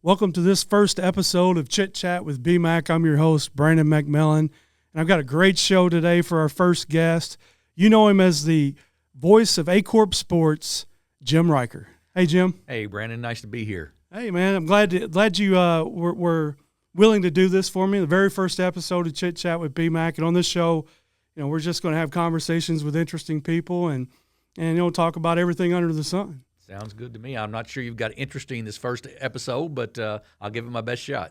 Welcome to this first episode of ChitChat with BMAC. I'm your host, Brandon McMillan, and I've got a great show today for our first guest. You know him as the voice of Aycorp Sports, Jim Reiker. Hey, Jim. Hey, Brandon. Nice to be here. Hey, man. I'm glad you were willing to do this for me. The very first episode of ChitChat with BMAC, and on this show, we're just going to have conversations with interesting people and talk about everything under the sun. Sounds good to me. I'm not sure you've got interesting this first episode, but I'll give it my best shot.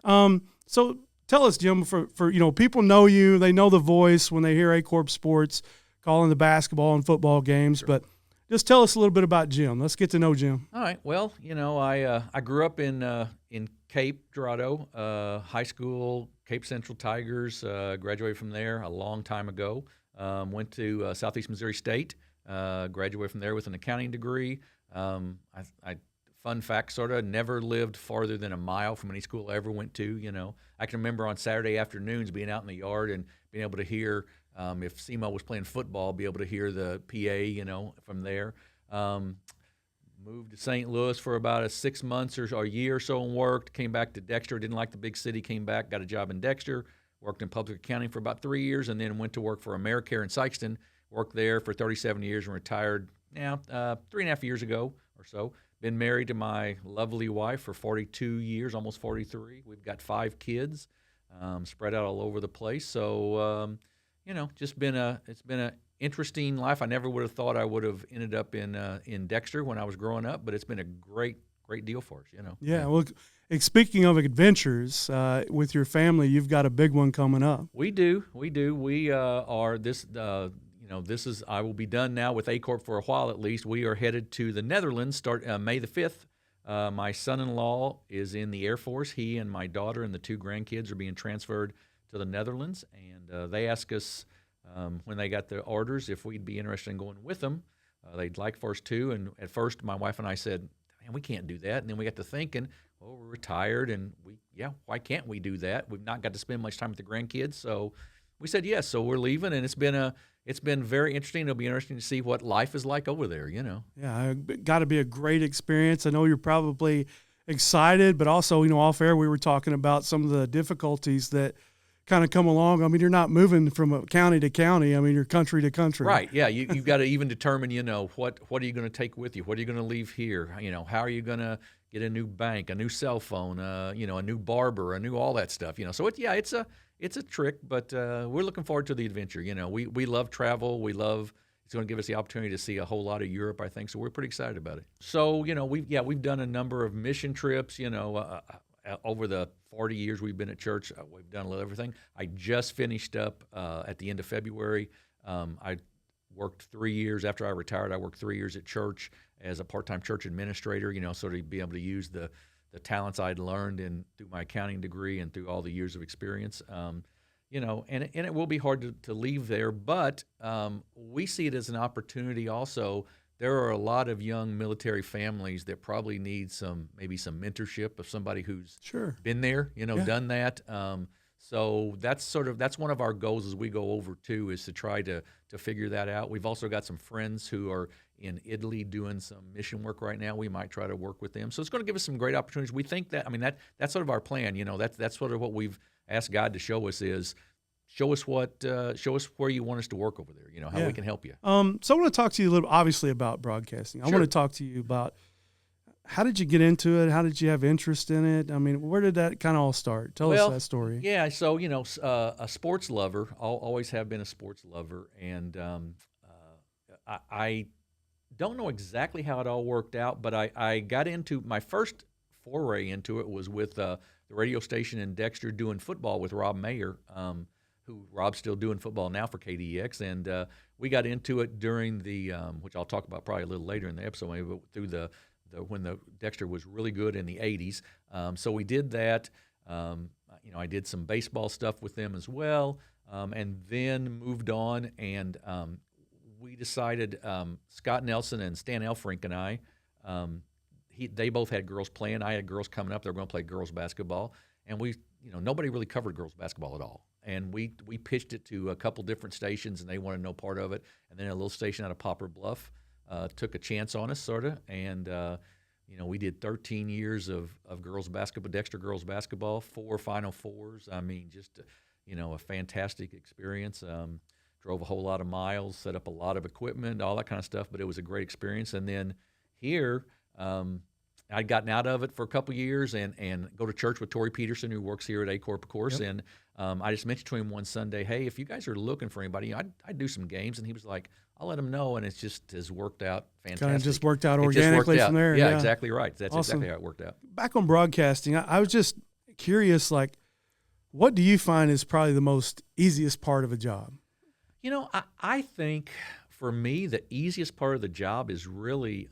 So tell us, Jim, for people know you, they know the voice when they hear Aycorp Sports calling the basketball and football games, Sure. But just tell us a little bit about Jim. Let's get to know Jim. All right. Well, I grew up in Cape Girardeau, high school, Cape Central Tigers. Graduated from there a long time ago. Went to Southeast Missouri State. Graduated from there with an accounting degree. Fun fact, sort of, never lived farther than a mile from any school I ever went to. I can remember on Saturday afternoons being out in the yard and being able to hear, if SEMO was playing football, be able to hear the PA, from there. Moved to St. Louis for about 6 months or a year or so and worked. Came back to Dexter, didn't like the big city, came back, got a job in Dexter, worked in public accounting for about 3 years, and then went to work for AmeriCare in Sykeston, worked there for 37 years and retired now 3.5 years ago or so. Been married to my lovely wife for 42 years, almost 43. We've got 5 kids, spread out all over the place. So, just it's been a interesting life. I never would have thought I would have ended up in Dexter when I was growing up, but it's been a great deal for us. Yeah. Well, speaking of adventures with your family, you've got a big one coming up. We do. We are this. I will be done now with Aycorp for a while at least. We are headed to the Netherlands, start May the 5th. My son-in-law is in the Air Force. He and my daughter and the 2 grandkids are being transferred to the Netherlands, and they asked us when they got the orders if we'd be interested in going with them. They'd like for us to, and at first my wife and I said, man, we can't do that. And then we got to thinking, well, we're retired, and why can't we do that? We've not got to spend much time with the grandkids, so we said yes. So we're leaving, and it's been very interesting. It'll be interesting to see what life is like over there, Yeah, got to be a great experience. I know you're probably excited, but also, off air we were talking about some of the difficulties that kind of come along. I mean, you're not moving from county to county. I mean, you're country to country. Right, yeah. You've got to even determine, what are you going to take with you? What are you going to leave here? How are you going to get a new bank, a new cell phone, a new barber, all that stuff, So it's a trick, but we're looking forward to the adventure. We love travel. It's going to give us the opportunity to see a whole lot of Europe, I think. So we're pretty excited about it. So we've done a number of mission trips. Over the 40 years we've been at church, we've done a little everything. I just finished up at the end of February. I worked 3 years after I retired. I worked 3 years at church as a part-time church administrator. So to be able to use the talents I'd learned through my accounting degree and through all the years of experience, and it will be hard to leave there, but we see it as an opportunity also. There are a lot of young military families that probably need maybe some mentorship of somebody who's been there, done that. So that's one of our goals as we go over too, is to try to figure that out. We've also got some friends who are in Italy doing some mission work right now. We might try to work with them. So it's going to give us some great opportunities. We think that's sort of our plan. That's sort of what we've asked God to show us is show us where you want us to work over there. How we can help you. So I want to talk to you a little, obviously, about broadcasting. I Sure. want to talk to you about how did you get into it? How did you have interest in it? I mean, where did that kind of all start? Tell us that story. Yeah, so, a sports lover. I'll always have been a sports lover. And I don't know exactly how it all worked out, but I got into my first foray into it was with the radio station in Dexter doing football with Rob Mayer, who Rob's still doing football now for KDEX. And we got into it during the, which I'll talk about probably a little later in the episode, maybe, but through when the Dexter was really good in the 80s. So we did that. I did some baseball stuff with them as well, and then moved on. And we decided, Scott Nelson and Stan Elfrink and I, they both had girls playing. I had girls coming up. They were going to play girls basketball. And nobody really covered girls basketball at all. And we pitched it to a couple different stations, and they wanted no part of it. And then a little station out of Poplar Bluff took a chance on us, sort of, and we did 13 years of girls basketball, Dexter girls basketball, 4 Final Fours. I mean, just, a fantastic experience. Drove a whole lot of miles, set up a lot of equipment, all that kind of stuff, but it was a great experience. And then here, I'd gotten out of it for a couple years and go to church with Tori Peterson, who works here at Aycorp, of course. Yep. And I just mentioned to him one Sunday, hey, if you guys are looking for anybody, I'd do some games. And he was like, I'll let him know. And it's just has worked out fantastic. Kind of just worked out organically from there. Yeah, exactly right. That's awesome. Exactly how it worked out. Back on broadcasting, I was just curious, like, what do you find is probably the most easiest part of a job? I think for me, the easiest part of the job is really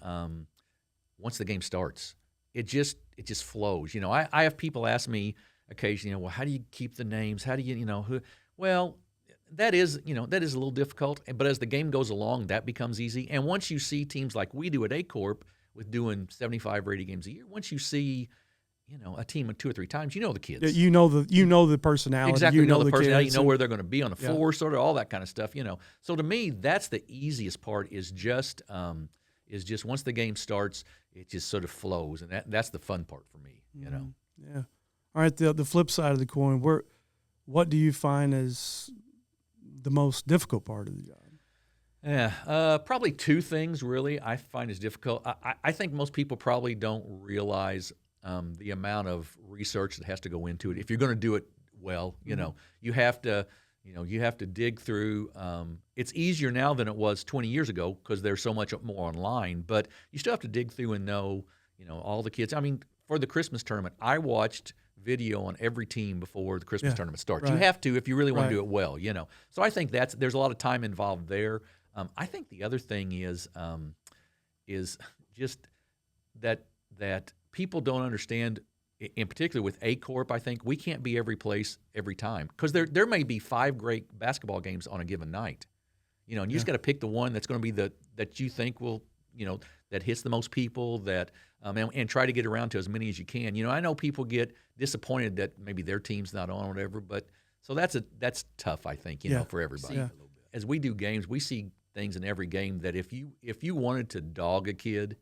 once the game starts. It just flows. I have people ask me occasionally, well, how do you keep the names? How do you, who? Well, that is a little difficult. But as the game goes along, that becomes easy. And once you see teams like we do at Aycorp with doing 75 or 80 games a year, once you see a team 2 or 3 times, the kids. You know the personality. Exactly. You know the personality. You know and where they're going to be on the floor, sort of all that kind of stuff. So to me, that's the easiest part. Is just once the game starts, it just sort of flows, and that's the fun part for me. Yeah. All right. The flip side of the coin. What do you find is the most difficult part of the job? Yeah, probably 2 things really I find is difficult. I think most people probably don't realize the amount of research that has to go into it. If you're going to do it well, you have to dig through. It's easier now than it was 20 years ago because there's so much more online, but you still have to dig through and know, all the kids. I mean, for the Christmas tournament, I watched video on every team before the Christmas tournament starts. Right. You have to if you really want to do it well, So I think there's a lot of time involved there. I think the other thing is just that people don't understand, in particular with Aycorp. I think we can't be every place every time because there may be 5 great basketball games on a given night, and you just got to pick the one that's going to be that you think will, that hits the most people, and try to get around to as many as you can. I know people get disappointed that maybe their team's not on or whatever, but so that's tough, I think, for everybody. Yeah. As we do games, we see things in every game that if you wanted to dog a kid,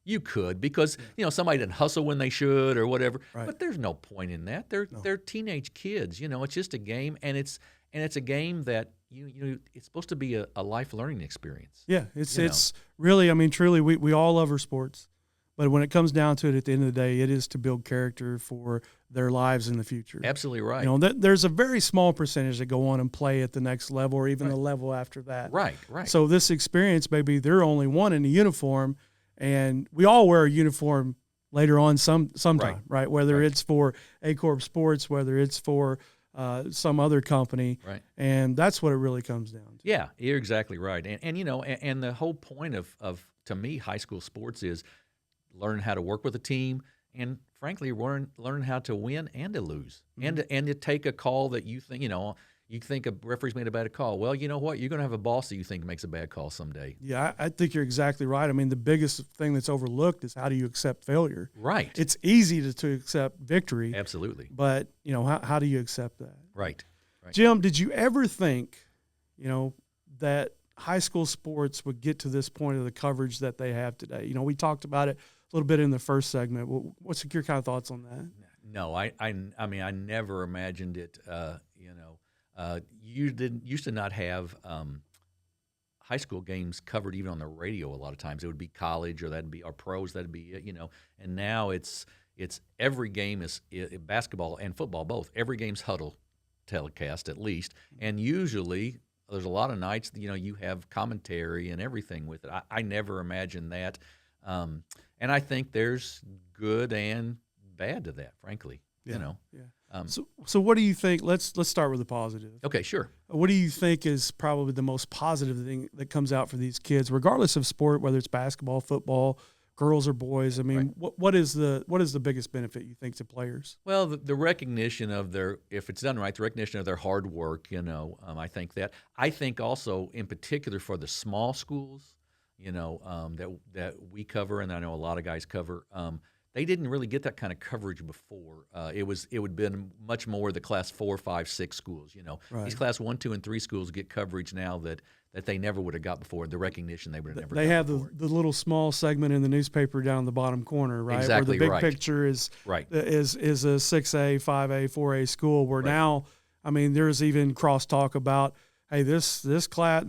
you could, because somebody didn't hustle when they should or whatever. Right. But there's no point in that. They're teenage kids. It's just a game, and it's a game that it's supposed to be a life learning experience. Yeah, it's really, I mean, truly, we all love our sports, but when it comes down to it, at the end of the day, it is to build character for their lives in the future. Absolutely right. There's a very small percentage that go on and play at the next level or even the level after that. Right. So this experience, maybe they're only one in a uniform. And we all wear a uniform later on sometime, right? Whether it's for Aycorp Sports, whether it's for some other company, right? And that's what it really comes down to. Yeah, you're exactly right. And the whole point of to me, high school sports is learn how to work with a team, and frankly, learn how to win and to lose, and to take a call that you think You think a referee's made a bad call. Well, you know what? You're going to have a boss that you think makes a bad call someday. Yeah, I think you're exactly right. I mean, the biggest thing that's overlooked is how do you accept failure? Right. It's easy to accept victory. Absolutely. But, how do you accept that? Right. Jim, did you ever think, that high school sports would get to this point of the coverage that they have today? We talked about it a little bit in the first segment. What's your kind of thoughts on that? No, I mean, I never imagined it, you used to not have high school games covered even on the radio a lot of times. It would be college, or that'd be our pros, that'd be it, And now it's every game is basketball and football both. Every game's huddle telecast at least, and usually there's a lot of nights you have commentary and everything with it. I never imagined that, and I think there's good and bad to that, frankly. Yeah. So what do you think? Let's start with the positive. Okay, sure. What do you think is probably the most positive thing that comes out for these kids, regardless of sport, whether it's basketball, football, girls or boys? I mean, right. what is the biggest benefit you think to players? Well, the recognition of if it's done right, the recognition of their hard work. I think that. I think also, in particular, for the small schools, that we cover, and I know a lot of guys cover. they didn't really get that kind of coverage before. It would been much more the class 4, 5, 6 schools. Right. These class 1, 2, and 3 schools get coverage now that they never would have got before. The recognition they would have never. They got have before. the little small segment in the newspaper down in the bottom corner, right? Exactly where the big right. picture is Right. is a 6A, 5A, 4A school. Where Right. now, I mean, there's even crosstalk about, hey, this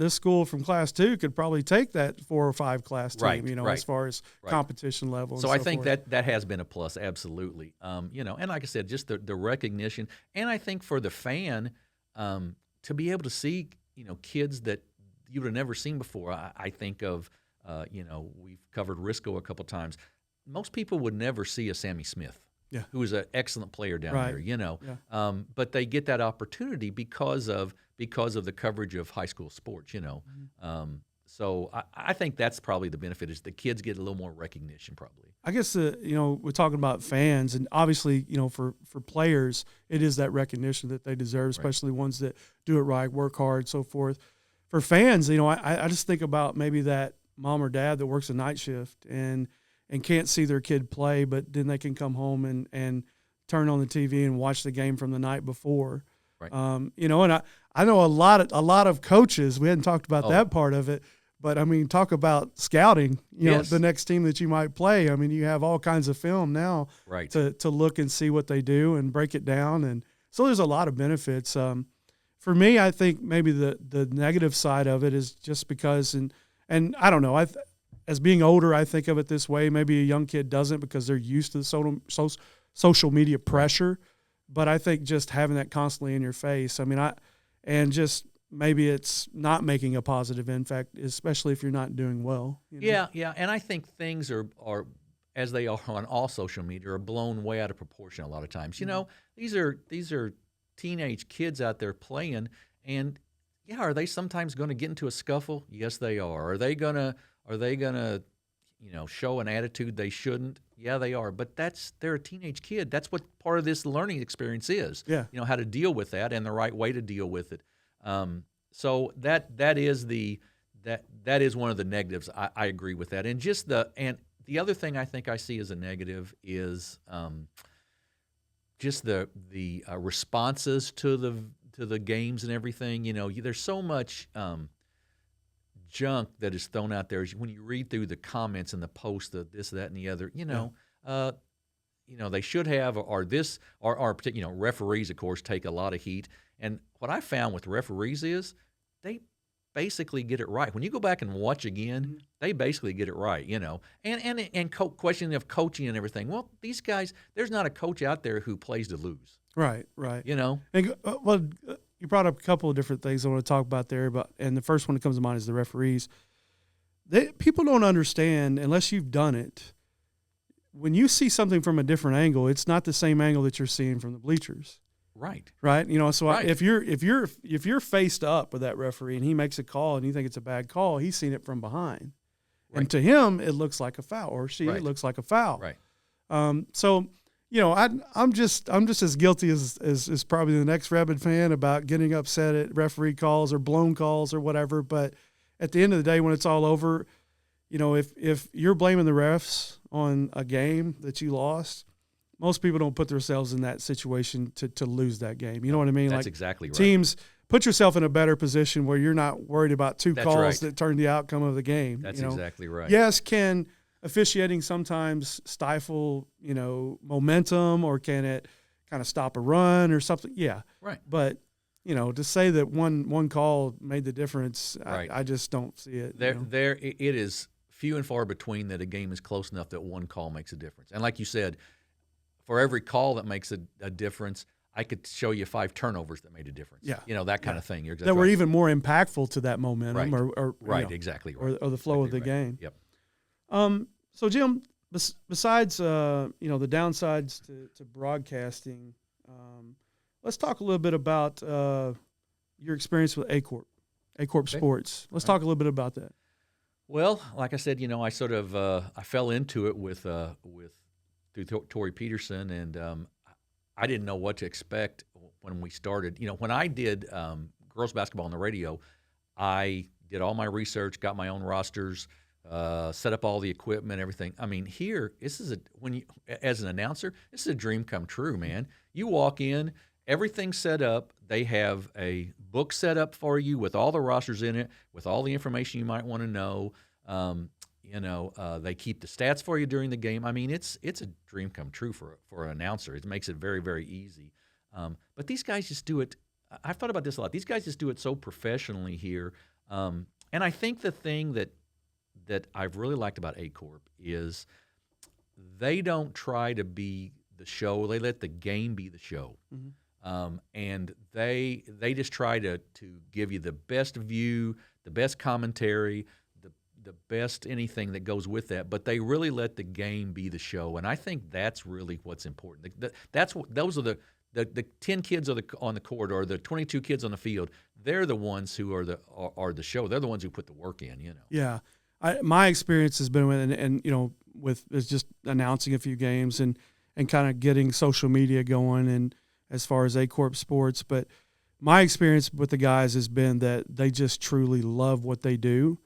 school from class 2 could probably take that 4 or 5 class team, Right, right, as far as right. competition level. So and I so think forth. that has been a plus, absolutely. And like I said, just the recognition, and I think for the fan to be able to see, kids that you would have never seen before. I think of, we've covered Risco a couple times. Most people would never see a Sammy Smith. Yeah. Who is an excellent player down Right. there, Yeah. but they get that opportunity because of the coverage of high school sports, So I think that's probably the benefit is the kids get a little more recognition probably. I guess, we're talking about fans, and obviously, for players, it is that recognition that they deserve, especially ones that do it right, work hard, so forth. For fans, I just think about maybe that mom or dad that works a night shift and can't see their kid play, but then they can come home and turn on the TV and watch the game from the night before. Right. And I know a lot of coaches. We hadn't talked about that part of it, but I mean, talk about scouting. Yes. The next team that you might play. I mean, you have all kinds of film now Right. to look and see what they do and break it down, and so there's a lot of benefits. For me, I think maybe the negative side of it is just because, and I don't know, as being older, I think of it this way. Maybe a young kid doesn't because they're used to the social media pressure. But I think just having that constantly in your face, and just maybe it's not making a positive impact, especially if you're not doing well. Yeah, and I think things are as they are on all social media are blown way out of proportion a lot of times. These are teenage kids out there playing, and are they sometimes going to get into a scuffle? Yes, they are. Are they gonna show an attitude they shouldn't? Yeah, they are. But they're a teenage kid. That's what part of this learning experience is. Yeah. How to deal with that and the right way to deal with it. So that is one of the negatives. I agree with that. And the other thing I think I see as a negative is just the responses to the games and everything. There's so much junk that is thrown out there. When you read through the comments and the posts, the this, that, and the other, they should have, or referees, of course, take a lot of heat. And what I found with referees is they basically get it right. When you go back and watch again, they basically get it right, And questioning of coaching and everything. Well, these guys, there's not a coach out there who plays to lose. Right. And, you brought up a couple of different things I want to talk about there, and the first one that comes to mind is the referees. People don't understand unless you've done it. When you see something from a different angle, it's not the same angle that you're seeing from the bleachers. Right. So right. If you're faced up with that referee and he makes a call and you think it's a bad call, he's seen it from behind, and to him it looks like a foul, or it looks like a foul. Right. So. I'm just as guilty as probably the next Rebel fan about getting upset at referee calls or blown calls or whatever. But at the end of the day, when it's all over, if you're blaming the refs on a game that you lost, most people don't put themselves in that situation to lose that game. You know what I mean? That's exactly right. Teams, put yourself in a better position where you're not worried about two calls that turn the outcome of the game. That's exactly right. Yes, officiating sometimes stifle, momentum, or can it kind of stop a run or something? Yeah. Right. But, to say that one call made the difference, right. I just don't see it. It is few and far between that a game is close enough that one call makes a difference. And like you said, for every call that makes a difference, I could show you 5 turnovers that made a difference. Yeah. That kind of thing. You're exactly that were right. even more impactful to that momentum, or exactly right. or the flow of the game. Yep. So Jim, besides the downsides to broadcasting, let's talk a little bit about your experience with Aycorp Sports. Let's talk a little bit about that. Well, like I said, I sort of I fell into it through Tori Peterson, and I didn't know what to expect when we started. When I did girls basketball on the radio, I did all my research, got my own rosters. set up all the equipment, everything. I mean, here, as an announcer, this is a dream come true, man. You walk in, everything's set up. They have a book set up for you with all the rosters in it, with all the information you might want to know. They keep the stats for you during the game. I mean, it's a dream come true for an announcer. It makes it very, very easy. But these guys just do it. I've thought about this a lot. These guys just do it so professionally here. And I think the thing that I've really liked about Aycorp is they don't try to be the show. They let the game be the show. Mm-hmm. And they just try to give you the best view, the best commentary, the best anything that goes with that. But they really let the game be the show, and I think that's really what's important. Those are the 10 kids on the court or the 22 kids on the field. They're the ones who are the show. They're the ones who put the work in. Yeah. My experience has been with is just announcing a few games and kind of getting social media going and as far as Aycorp Sports. But my experience with the guys has been that they just truly love what they do,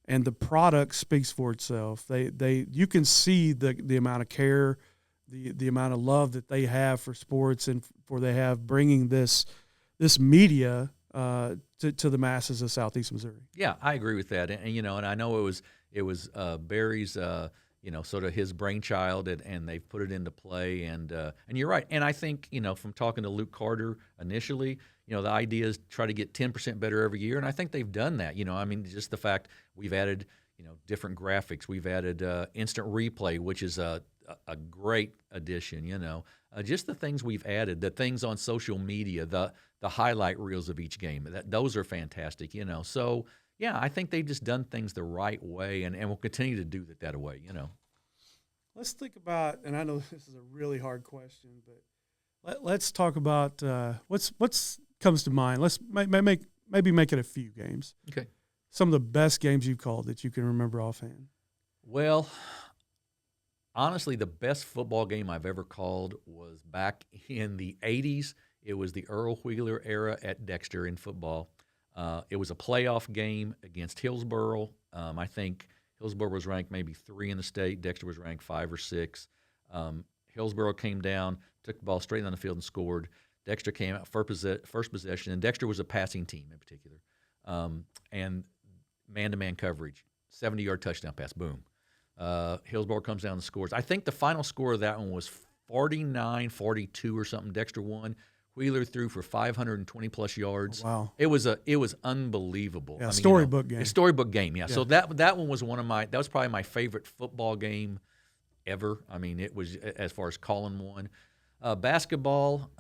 and the product speaks for itself. You can see the amount of care, the amount of love that they have for sports and for they have bringing this media to the masses of Southeast Missouri. Yeah, I agree with that, and I know it was Barry's sort of his brainchild, and they've put it into play, and you're right, and I think from talking to Luke Carter initially, the idea is try to get 10% better every year, and I think they've done that. I mean, just the fact we've added different graphics, we've added instant replay, which is a great addition. Just the things we've added, the things on social media, the highlight reels of each game, those are fantastic. So yeah, I think they've just done things the right way, and will continue to do that way. Let's think about, and I know this is a really hard question, but let's talk about what's comes to mind. Let's maybe make it a few games. Okay. Some of the best games you've called that you can remember offhand. Well, honestly, the best football game I've ever called was back in the 80s. It was the Earl Wheeler era at Dexter in football. It was a playoff game against Hillsboro. I think Hillsboro was ranked maybe 3 in the state. Dexter was ranked 5 or 6. Hillsboro came down, took the ball straight down the field and scored. Dexter came out first possession, and Dexter was a passing team in particular. And man-to-man coverage, 70-yard touchdown pass, boom. Hillsboro comes down and scores. I think the final score of that one was 49-42 or something. Dexter won. Wheeler threw for 520-plus yards. Oh, wow. It was unbelievable. Yeah, storybook game. A storybook game, yeah. So that one was that was probably my favorite football game ever. I mean, it was as far as calling one. Basketball,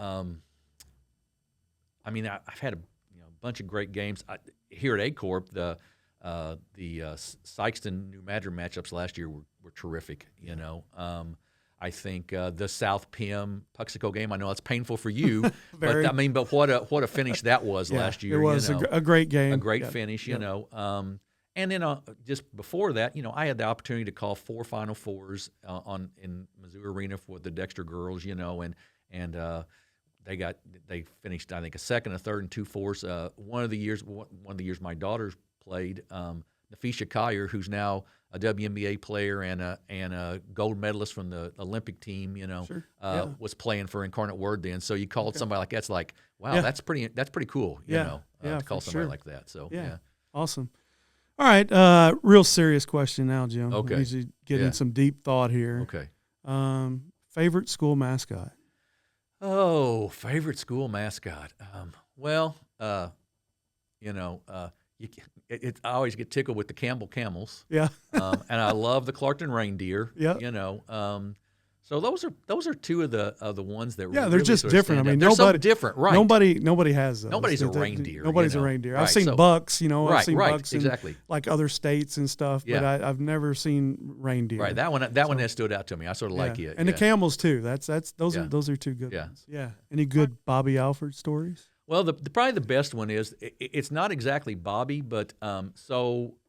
I've had a bunch of great games. Here at Aycorp, the Sykeston New Madrid matchups last year were terrific. I think the South PM Puxico game. I know it's painful for you, but what a finish that was last year. It was a great game, a great finish. And then just before that, I had the opportunity to call 4 Final Fours in Mizzou Arena for the Dexter girls. And they finished, I think, a second, a third, and 2 fourths. One of the years my daughters played, Nafisha Collier, who's now a WNBA player and a gold medalist from the Olympic team, was playing for Incarnate Word then. So you called somebody like that, it's like, wow, that's pretty cool, to call somebody like that. So yeah. Awesome. All right, real serious question now, Jim. Okay. We usually get in some deep thought here. Okay. Favorite school mascot? Oh, favorite school mascot. I always get tickled with the Campbell Camels. Yeah. And I love the Clarkton Reindeer. Yeah. So those are two of the ones that they're really just sort of different. stand I mean, out. They're nobody so different, right? Nobody has those. Nobody's a reindeer. Nobody's a reindeer. I've Right, seen so- bucks. I've seen bucks in exactly. like other states and stuff, but Yeah. I've never seen reindeer. Right. That one has stood out to me. I sort of like it. And the camels too. Those Yeah. are two good Yeah. ones. Yeah. Any good Bobby Alford stories? Well, probably the best one is it's not exactly Bobby, but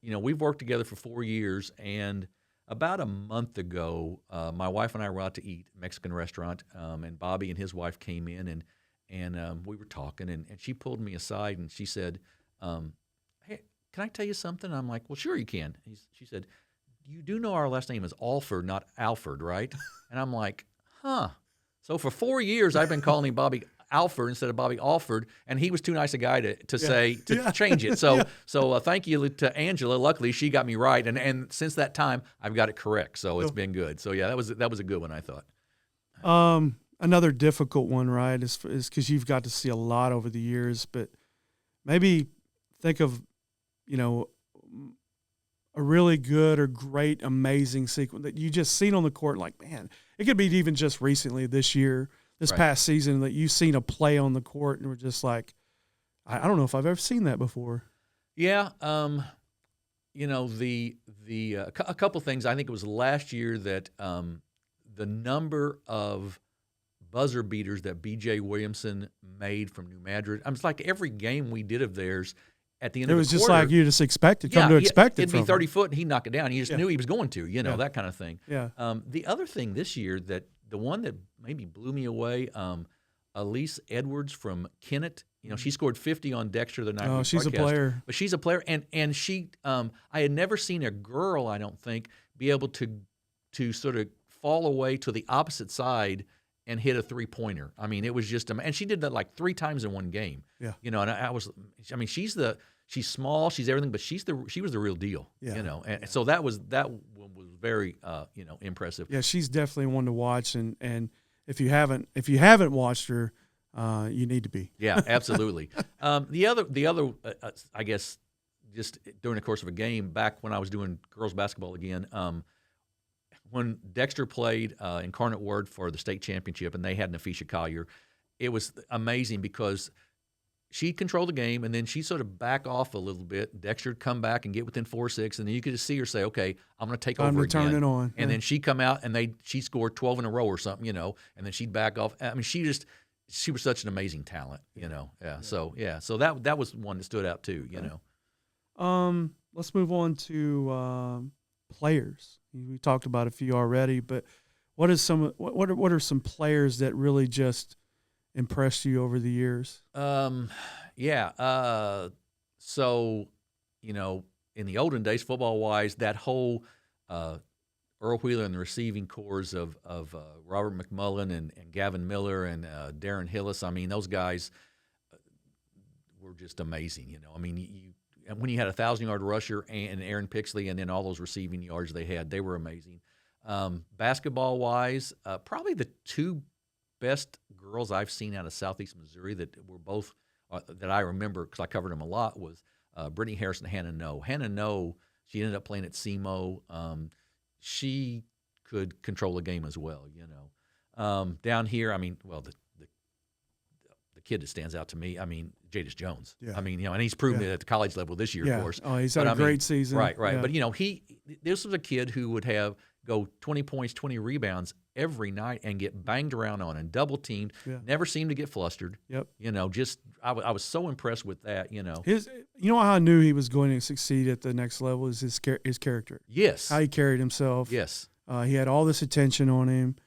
we've worked together for 4 years, and about a month ago, my wife and I were out to eat at a Mexican restaurant, and Bobby and his wife came in, and we were talking, and she pulled me aside and she said, "Hey, can I tell you something?" I'm like, "Well, sure you can." She said, you do know our last name is Alford, not Alford, right? And I'm like, huh. So for 4 years, I've been calling him Bobby Alford instead of Bobby Alford, and he was too nice a guy to change it. So thank you to Angela. Luckily, she got me right, and since that time, I've got it correct. So it's been good. So yeah, that was a good one, I thought. Another difficult one, right? Is because you've got to see a lot over the years, but maybe think of, a really good or great, amazing sequence that you just seen on the court. Like, man, it could be even just recently this year, this past season, that you've seen a play on the court and we're just like, I don't know if I've ever seen that before. Yeah. A couple things. I think it was last year that the number of buzzer beaters that B.J. Williamson made from New Madrid. I mean, it's like every game we did of theirs. At the end of the quarter, it was just like you just expected, expect it. It'd be 30 foot, and he'd knock it down. You just knew he was going to, that kind of thing. Yeah. The other thing this year, that the one that maybe blew me away, Elise Edwards from Kennett. She scored 50 on Dexter the night. Oh, she's a player. But she's a player, and she, I had never seen a girl, I don't think, be able to sort of fall away to the opposite side and hit a 3-pointer. I mean, it was just, and she did that like 3 times in one game. Yeah. And she's small, she's everything, but she was the real deal. Yeah. And so that was very, impressive. Yeah, she's definitely one to watch, and if you haven't watched her, you need to be. Yeah, absolutely. The other, I guess, just during the course of a game, back when I was doing girls basketball again, when Dexter played Incarnate Word for the state championship and they had Nafisha Collier, it was amazing because she'd control the game and then she'd sort of back off a little bit. Dexter would come back and get within 4 or 6, and then you could just see her say, okay, I'm going to take over again. Turn it on. And then she'd come out and she scored 12 in a row or something, and then she'd back off. I mean, she was such an amazing talent, Yeah. So that was one that stood out too, Let's move on to players. We talked about a few already, but what are some players that really just impressed you over the years? So in the olden days, football wise, that whole Earl Wheeler and the receiving corps of Robert McMullen and Gavin Miller and Darren Hillis. I mean, those guys were just amazing. I mean, when you had a 1,000-yard rusher and Aaron Pixley, and then all those receiving yards they were amazing. Basketball-wise, probably the 2 best girls I've seen out of Southeast Missouri that were both that I remember because I covered them a lot was Brittany Harris and Hannah Noe. Hannah Noe, she ended up playing at SEMO. She could control a game as well. Down here, I mean, well, the kid that stands out to me, I mean, Jadis Jones. Yeah. I mean, and he's proven it at the college level this year, of course. Oh, he's had a great season. Right. Yeah. But, this was a kid who would go 20 points, 20 rebounds every night and get banged around on and double teamed. Yeah. Never seemed to get flustered. Yep. I was so impressed with that. How I knew he was going to succeed at the next level is his character. Yes. How he carried himself. Yes. He had all this attention on him.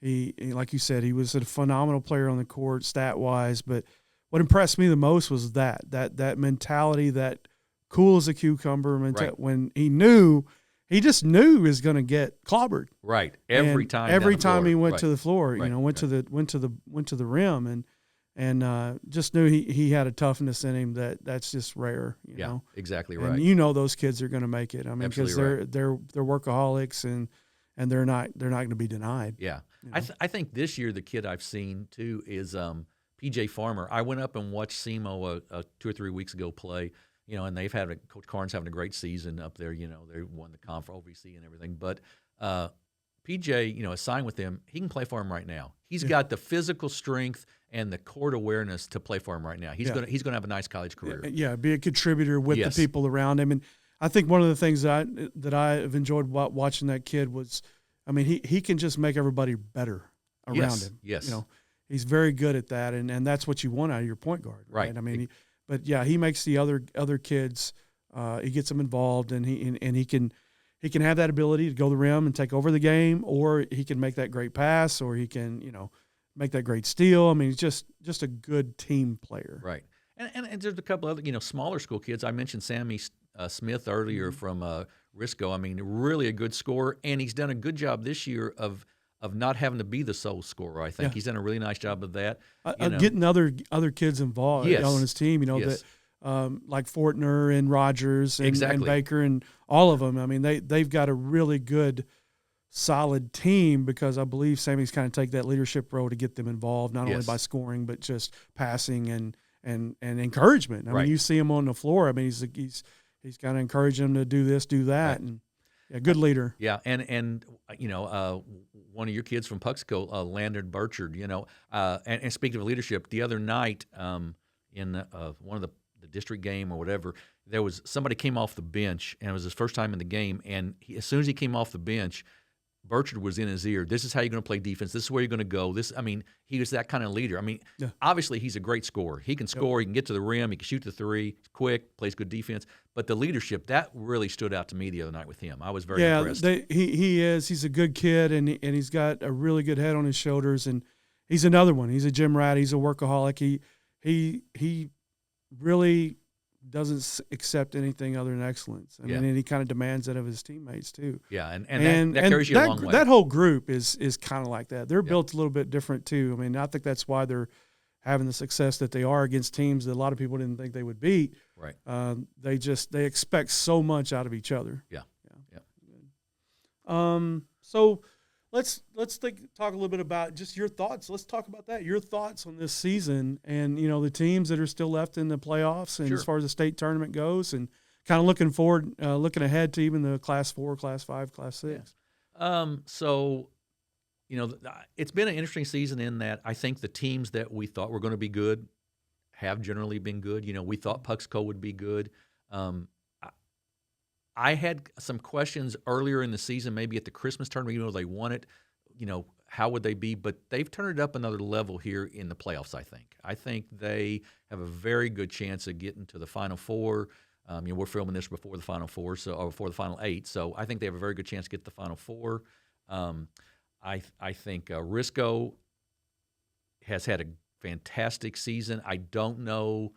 He, like you said, he was a phenomenal player on the court, stat wise. But what impressed me the most was that mentality, that cool as a cucumber mentality. Right. When he just knew he was going to get clobbered. Right. Every time he went to the floor, went to the rim, and just knew he had a toughness in him that's just rare. You know? Exactly right. And those kids are going to make it. I mean, because they're workaholics and they're not going to be denied. Yeah. I think this year the kid I've seen too is PJ Farmer. I went up and watched SEMO 2 or 3 weeks ago play. And they've had Coach Karn's having a great season up there. They won the conference, OVC, and everything. But PJ, is signed with them. He can play for him right now. He's got the phisical strength and the court awareness to play for him right now. He's gonna have a nice college career. Yeah, be a contributor with the people around him. And I think one of the things that I have enjoyed watching that kid was, I mean, he can just make everybody better around him. Yes. He's very good at that, and that's what you want out of your point guard. Right. I mean, he makes the other kids. He gets them involved, and he can have that ability to go to the rim and take over the game, or he can make that great pass, or he can make that great steal. I mean, he's just a good team player. Right. And there's a couple other smaller school kids. I mentioned Sammy Smith earlier from Risco, I mean, really a good scorer, and he's done a good job this year of not having to be the sole scorer. I think he's done a really nice job of that. Getting other kids involved on his team. Yes. Like Fortner and Rogers and Baker and all of them. I mean, they've got a really good, solid team because I believe Sammy's kind of take that leadership role to get them involved, not only by scoring but just passing and encouragement. I mean, you see him on the floor. I mean, he's kind of encouraging them to do this, do that, and good leader. Yeah, and one of your kids from Puxco, Landon Burchard. And speaking of leadership, the other night in one of the district game or whatever, there was somebody came off the bench, and it was his first time in the game. And as soon as he came off the bench, Burchard was in his ear. This is how you're going to play defense. This is where you're going to go. He was that kind of leader. I mean, obviously he's a great scorer. He can score. He can get to the rim. He can shoot the three. He's quick. Plays good defense. But the leadership, that really stood out to me the other night with him. I was very impressed. He is. He's a good kid, and he's got a really good head on his shoulders. And he's another one. He's a gym rat. He's a workaholic. He really doesn't accept anything other than excellence. I mean, and he kind of demands that of his teammates too. Yeah, and that carries you a long way. That whole group is kind of like that. They're built a little bit different too. I mean, I think that's why they're having the success that they are against teams that a lot of people didn't think they would beat. Right. They expect so much out of each other. Yeah. So let's talk a little bit about just your thoughts. Let's talk about that. Your thoughts on this season and, the teams that are still left in the playoffs and as far as the state tournament goes and kind of looking forward, looking ahead to even the Class 4, Class 5, Class 6. So, it's been an interesting season in that I think the teams that we thought were going to be good have generally been good. We thought Puxco would be good. I had some questions earlier in the season, maybe at the Christmas tournament, even though they won it, how would they be? But they've turned it up another level here in the playoffs, I think. I think they have a very good chance of getting to the Final Four. We're filming this before the Final Four, or before the Final 8, so I think they have a very good chance to get to the Final Four. I think Risco has had a fantastic season. I don't know,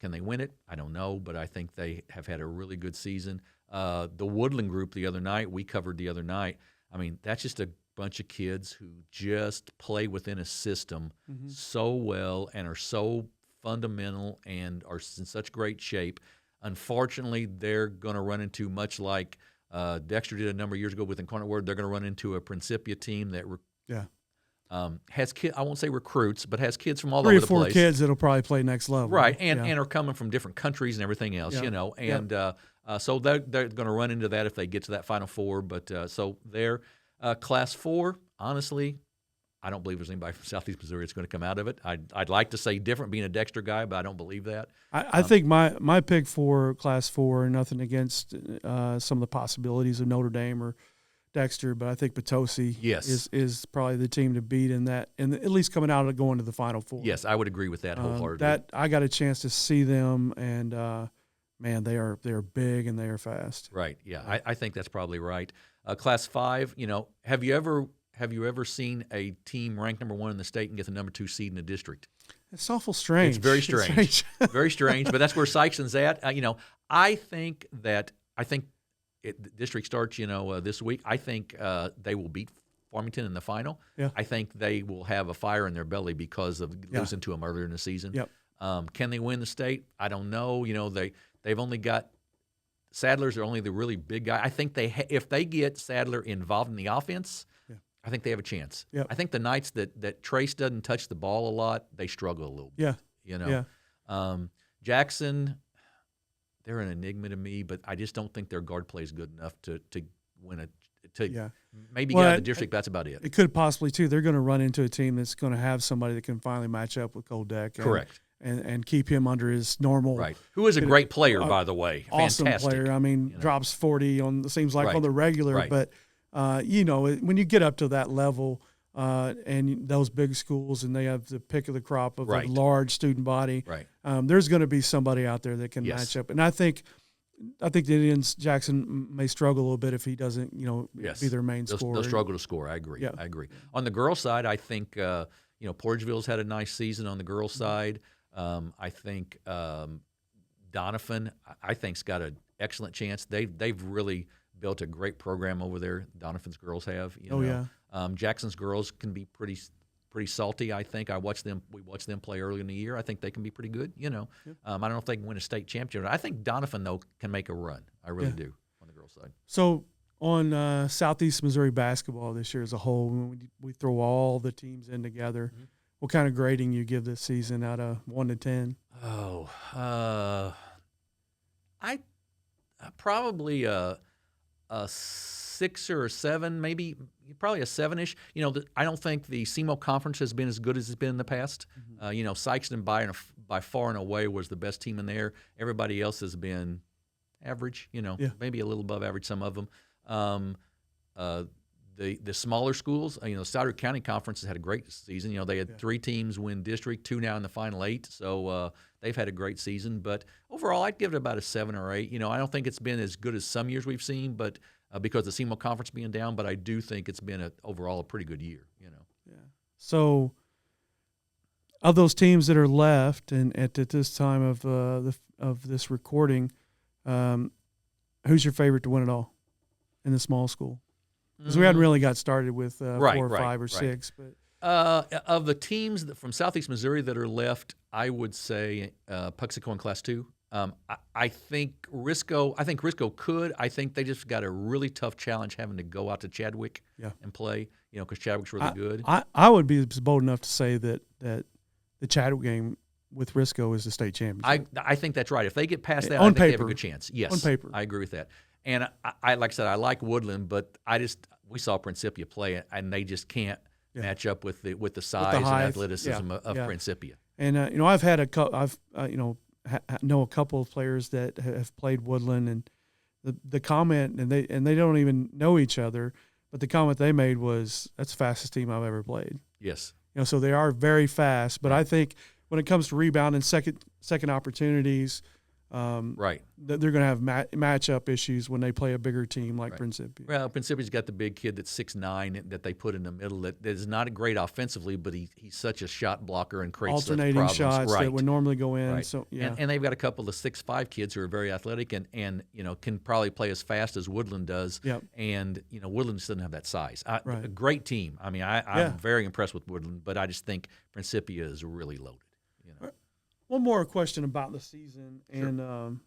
can they win it? I don't know, but I think they have had a really good season. The Woodland group the other night, we covered the other night. I mean, that's just a bunch of kids who just play within a system so well and are so fundamental and are in such great shape. Unfortunately, they're going to run into, much like Dexter did a number of years ago with Incarnate Word, they're going to run into a Principia team that has kids, I won't say recruits, but has kids from all over the place. 3 or 4 kids that'll probably play next level. Right, and are coming from different countries and everything else, so they're going to run into that if they get to that Final Four. But so they're Class 4, honestly, I don't believe there's anybody from Southeast Missouri that's going to come out of it. I'd like to say different being a Dexter guy, but I don't believe that. I think my pick for Class 4, nothing against some of the possibilities of Notre Dame or Dexter, but I think Potosi is probably the team to beat in that, and at least coming out of going to the Final Four. Yes, I would agree with that wholeheartedly. That I got a chance to see them, and man, they are big and they are fast. Right. Yeah, I think that's probably right. Class 5. Have you ever seen a team ranked number 1 in the state and get the number 2 seed in the district? It's awful strange. It's very strange. Very strange. But that's where Sykeston's at. I think the district starts, this week. I think they will beat Farmington in the final. Yeah. I think they will have a fire in their belly because of losing to them earlier in the season. Yep. Can they win the state? I don't know. They've only got Sadler's are only the really big guy. I think if they get Sadler involved in the offense, I think they have a chance. Yep. I think the nights that Trace doesn't touch the ball a lot, they struggle a little bit. Jackson, they're an enigma to me, but I just don't think their guard play is good enough to win maybe get out of the district. That's about it. It could possibly too. They're going to run into a team that's going to have somebody that can finally match up with Koldeck. Correct. And keep him under his normal. Right. Who is a great player, by the way. Awesome Fantastic player. I mean, drops 40 on seems like on the regular, Right. But when you get up to that level, and those big schools, and they have the pick of the crop of a large student body, Right. There's going to be somebody out there that can match up. And I think the Indians, Jackson may struggle a little bit if he doesn't, be their main scorer. They'll struggle to score. I agree. Yeah. I agree. On the girls' side, I think Porterville's had a nice season on the girls' side. I think Donovan, I think's got excellent chance. They've really built a great program over there. Doniphan's girls have. Jackson's girls can be pretty salty. I think we watched them play early in the year. I think they can be pretty good. I don't know if they can win a state championship. I think Doniphan though can make a run. I really do on the girls' side. So on Southeast Missouri basketball this year as a whole, when we throw all the teams in together, what kind of grading you give this season out of 1 to 10? I probably a 6 or a 7, maybe probably a 7-ish. I don't think the SEMO conference has been as good as it's been in the past. Sykeston by far and away was the best team in there. Everybody else has been average. Maybe a little above average. Some of them. The smaller schools, Stoddard County Conference has had a great season. They had 3 teams win district, 2 now in the final 8. So they've had a great season. But overall, I'd give it about a 7 or 8. I don't think it's been as good as some years we've seen, but because the SEMO Conference being down. But I do think it's been overall a pretty good year. Yeah. So of those teams that are left, and at this time of this recording, who's your favorite to win it all in the small school? Because we hadn't really got started with 4 or 5 or 6. But of the teams from Southeast Missouri that are left, I would say Puxico in Class 2. I think Risco could. I think they just got a really tough challenge having to go out to Chadwick and play, because Chadwick's really good. I would be bold enough to say that the Chadwick game with Risco is the state championship. I think that's right. If they get past that, on I think paper, they have a good chance. Yes, on paper. I agree with that. And I like I said, I like Woodland, but we saw Principia play, and they just can't match up with the size and athleticism of Principia. And I've had know a couple of players that have played Woodland, and the comment, and they don't even know each other, but the comment they made was, "That's the fastest team I've ever played." Yes. So they are very fast, but I think when it comes to rebounding, second opportunities, right, they're going to have matchup issues when they play a bigger team like Principia. Well, Principia's got the big kid that's 6'9" that they put in the middle that is not great offensively, but he's such a shot blocker and creates alternating problems. shots that would normally go in. Right. So and they've got a couple of 6'5" kids who are very athletic and can probably play as fast as Woodland does. Yep. And Woodland just doesn't have that size. A great team. I mean, I'm very impressed with Woodland, but I just think Principia is really loaded. One more question about the season, and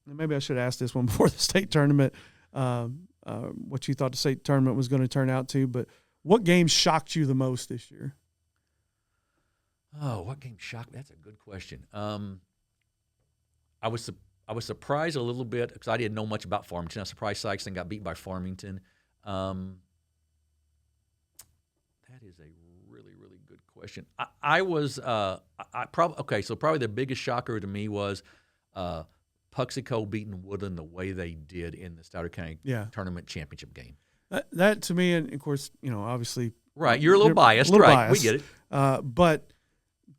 maybe I should ask this one before the state tournament, what you thought the state tournament was going to turn out to, but what game shocked you the most this year? Oh, what game shocked? That's a good question. I was surprised a little bit because I didn't know much about Farmington. I was surprised Sykeston got beat by Farmington. That is a really, really good question. Probably the biggest shocker to me was Puxico beating Woodland the way they did in the Stoddard County tournament championship game. That to me, and of course, obviously, right, you're a little biased, right? We get it. But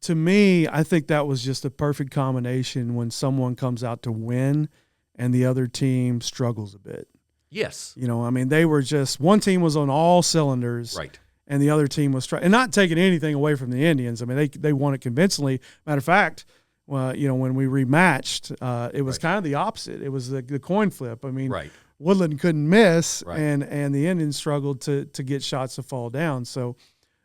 to me, I think that was just a perfect combination when someone comes out to win and the other team struggles a bit. Yes. They were just, one team was on all cylinders. Right. And the other team was and not taking anything away from the Indians. I mean, they won it convincingly. Matter of fact, when we rematched, it was kind of the opposite. It was the coin flip. I mean, Woodland couldn't miss, and the Indians struggled to get shots to fall down. So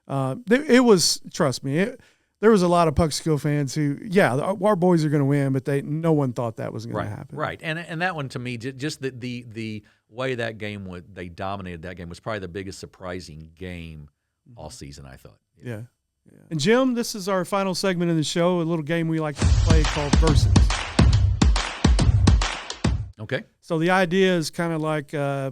it was, trust me, there was a lot of Puxico fans who, our boys are going to win, but no one thought that was going to happen. Right, and that one to me, just the way that game they dominated that game was probably the biggest surprising game all season, I thought. Yeah. And Jim, this is our final segment in the show, a little game we like to play called Versus. Okay. So the idea is kind of like, all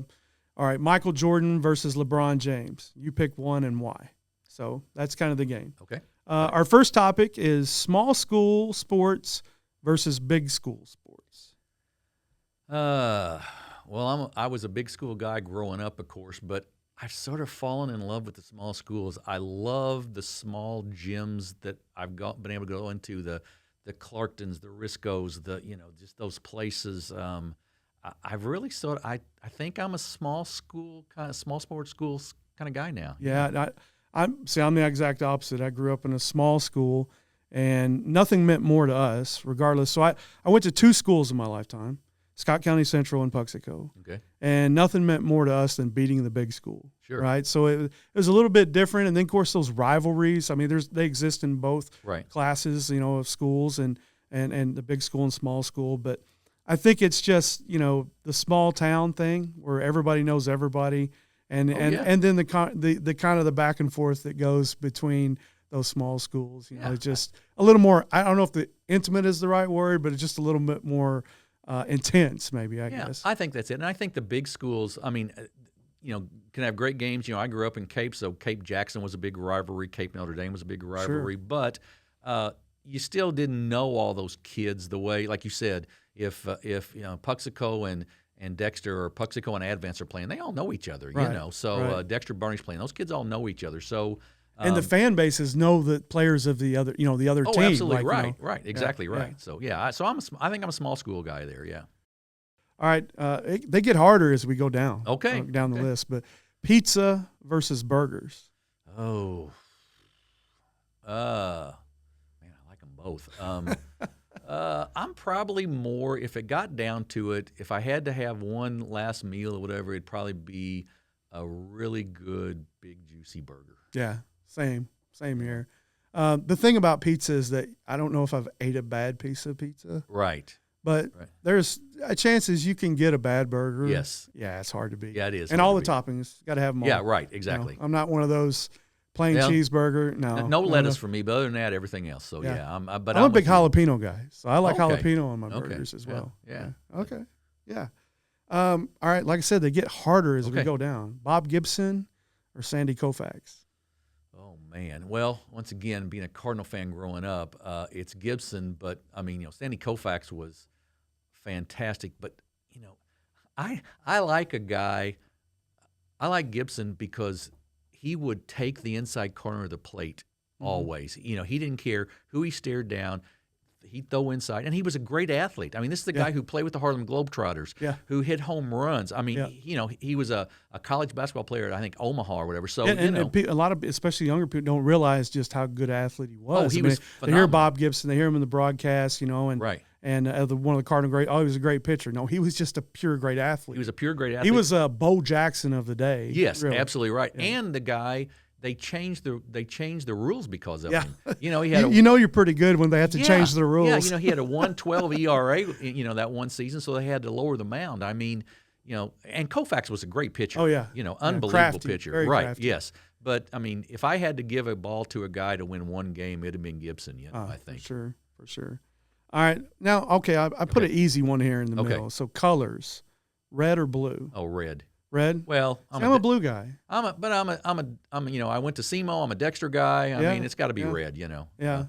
right, Michael Jordan versus LeBron James. You pick one and why. So that's kind of the game. Okay. Our first topic is small school sports versus big school sports. Well, I was a big school guy growing up, of course, but I've sort of fallen in love with the small schools. I love the small gyms that I've been able to go into, the Clarktons, the Riscos, just those places. I've really I think I'm a small sports schools kind of guy now. Yeah, I'm the exact opposite. I grew up in a small school, and nothing meant more to us, regardless. So I went to 2 schools in my lifetime. Scott County Central and Puxico. Okay. And nothing meant more to us than beating the big school. Sure. Right. So it was a little bit different. And then, of course, those rivalries. I mean, they exist in both classes, of schools and the big school and small school. But I think it's just, the small town thing where everybody knows everybody. And then the kind of the back and forth that goes between those small schools. It's just a little more, I don't know if the intimate is the right word, but it's just a little bit more intense, maybe, I guess. I think that's it. And I think the big schools, I mean, can have great games. I grew up in Cape, so Cape Jackson was a big rivalry. Cape Notre Dame was a big rivalry. Sure. But you still didn't know all those kids the way, like you said, if Puxico and Dexter or Puxico and Advance are playing, they all know each other, So Dexter Barney's playing. Those kids all know each other. So and the fan bases know the players of the other, the other team. Oh, absolutely, right, exactly right. So I think I'm a small school guy there. Yeah. All right, they get harder as we go down. Okay. Down the list, but pizza versus burgers. Oh. Man, I like them both. I'm probably more, if it got down to it, if I had to have one last meal or whatever, it'd probably be a really good, big, juicy burger. Yeah, same here. The thing about pizza is that I don't know if I've ate a bad piece of pizza. Right. But there's chances you can get a bad burger. Yes. Yeah, it's hard to beat. Yeah, it is. And all the toppings, got to have them all. Yeah, right, exactly. I'm not one of those plain cheeseburger. No lettuce for me, but other than that, everything else. So I'm a big jalapeno guy, so I like jalapeno on my burgers as well. Yeah. Okay. Yeah. All right. Like I said, they get harder as we go down. Bob Gibson or Sandy Koufax? Oh man. Well, once again, being a Cardinal fan growing up, it's Gibson. But I mean, Sandy Koufax was fantastic. But I like a guy. I like Gibson because he would take the inside corner of the plate always. He didn't care who he stared down. He'd throw inside, and he was a great athlete. I mean, this is the guy who played with the Harlem Globetrotters, who hit home runs. I mean, he was a college basketball player at, I think, Omaha or whatever. So, and a lot of, especially younger people, don't realize just how good athlete he was. Oh, he was phenomenal. They hear Bob Gibson, they hear him in the broadcast, and one of the Cardinal great. Oh, he was a great pitcher. No, he was just a pure great athlete. He was a pure great athlete. He was a Bo Jackson of the day. Yes, really. Absolutely right. Yeah. And the guy. They changed the rules because of him. He had you're pretty good when they have to change the rules. Yeah, he had a 1.12 ERA, that one season, so they had to lower the mound. I mean, and Koufax was a great pitcher. Oh yeah, unbelievable crafty, pitcher. Very right? Crafty. Yes, but I mean, if I had to give a ball to a guy to win one game, it'd have been Gibson. I think for sure. All right, now I put an easy one here in the middle. So colors, red or blue? Oh, red. Red? Well, I'm a blue guy. I went to SEMO. I'm a Dexter guy. I mean, it's got to be red, Yeah.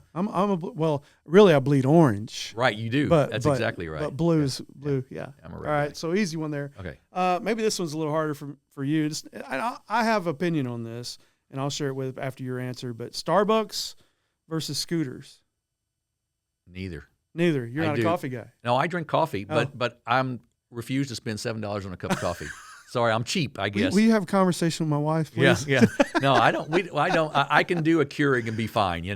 Really I bleed orange. Right, you do. That's exactly right. But blue's blue, yeah. I'm a red All right, guy. so easy one there. Okay. Maybe this one's a little harder for you. I have opinion on this, and I'll share it after your answer, but Starbucks versus scooters. Neither. You're not a coffee guy. No, I drink coffee, but I'm refuse to spend $7 on a cup of coffee. Sorry, I'm cheap, I guess. Will you have a conversation with my wife, please? Yeah. No, I don't. I don't. I can do a Keurig and be fine. I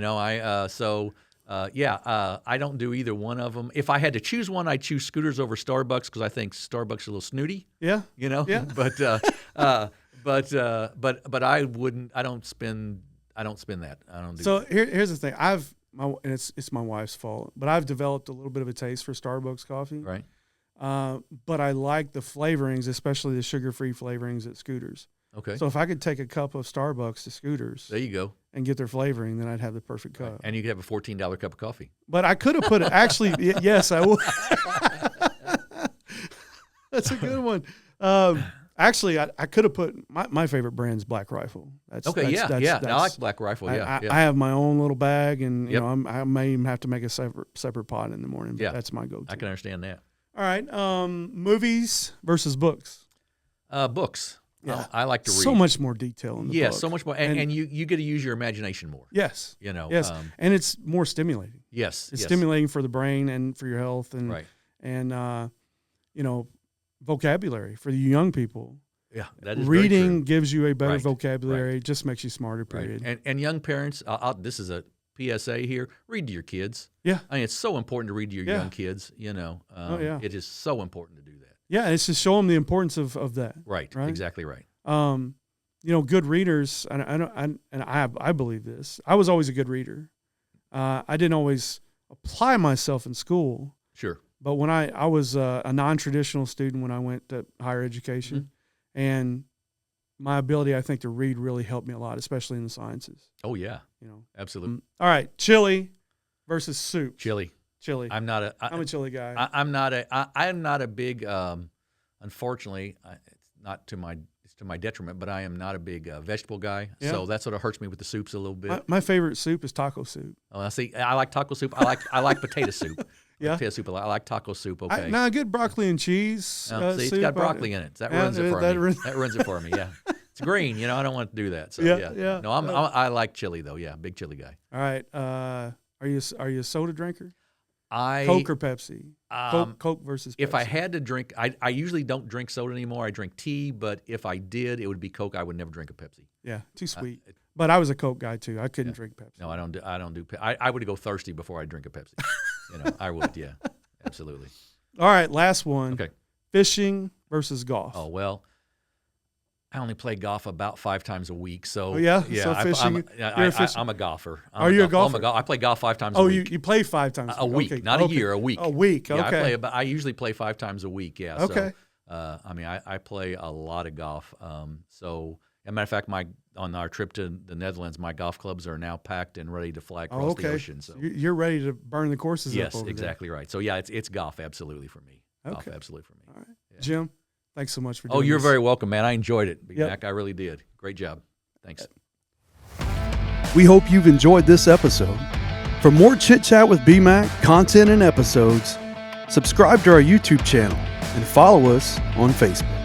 don't do either one of them. If I had to choose one, I'd choose scooters over Starbucks because I think Starbucks is a little snooty. Yeah. Yeah. But I wouldn't. I don't spend that. I don't do. So that. Here's the thing. And it's my wife's fault, but I've developed a little bit of a taste for Starbucks coffee. Right. But I like the flavorings, especially the sugar-free flavorings at Scooters. Okay. So if I could take a cup of Starbucks to Scooters, there you go, and get their flavoring, then I'd have the perfect cup. And you could have a $14 cup of coffee. But I could have put it. Actually, yes, I would. That's a good one. Actually, I could have put my favorite brand's Black Rifle. I like Black Rifle. I have my own little bag, and I may even have to make a separate pot in the morning. But that's my go-to. I can understand that. All right, movies versus books. Books. Yeah. I like to read. So much more detail in the book. Yes, so much more, and you get to use your imagination more. Yes. Yes, and it's more stimulating. Yes. It's stimulating for the brain and for your health, and vocabulary for the young people. Yeah, that is reading gives you a better vocabulary. It just makes you smarter. Period. Right. And young parents, this is a PSA here: read to your kids. Yeah. I mean, it's so important to read to your Yeah. young kids. Yeah. It is so important to do that. Yeah, it's to show them the importance of that. Right. Exactly right. Good readers, I believe this. I was always a good reader. I didn't always apply myself in school. Sure. But when I was a non-traditional student when I went to higher education, and my ability, I think, to read really helped me a lot, especially in the sciences. Oh yeah, absolutely. All right, chili versus soup. Chili. I'm a chili guy. I'm not a big. Unfortunately, it's to my detriment, but I am not a big vegetable guy. Yeah. So that sort of hurts me with the soups a little bit. My favorite soup is taco soup. Oh, I see. I like taco soup. I like potato soup. Yeah. Potato soup. I like taco soup. Okay. Now, good broccoli and cheese. See, it's got broccoli in it. That ruins it for me. That ruins it for me. Yeah. It's green. I don't want to do that. So yeah. No, I like chili though. Yeah, big chili guy. All right. Are you a soda drinker? Coke or Pepsi? Coke versus Pepsi. If I had to drink, I usually don't drink soda anymore. I drink tea, but if I did, it would be Coke. I would never drink a Pepsi. Yeah, too sweet. But I was a Coke guy too. I couldn't drink Pepsi. No, I don't do. I would go thirsty before I drink a Pepsi. I would. Yeah, absolutely. All right, last one. Okay. Fishing versus golf. Oh well. I only play golf about 5 times a week, so So fishing. I'm a golfer. Are you a golfer? I play golf 5 times a week. You play 5 times a week, okay. not a year, a week. A week, okay. Yeah, I usually play 5 times a week. Yeah. Okay. So, I play a lot of golf. So, as a matter of fact, on our trip to the Netherlands, my golf clubs are now packed and ready to fly across the ocean. So you're ready to burn the courses up over there. Yes, exactly right. So yeah, it's golf absolutely for me. Okay. Golf absolutely for me. All right, yeah. Jim. Thanks so much for doing this. Oh, you're this. very welcome, man. I enjoyed it. BMAC, Yep. I really did. Great job. Thanks. We hope you've enjoyed this episode. For more Chit Chat with BMAC content and episodes, subscribe to our YouTube channel and follow us on Facebook.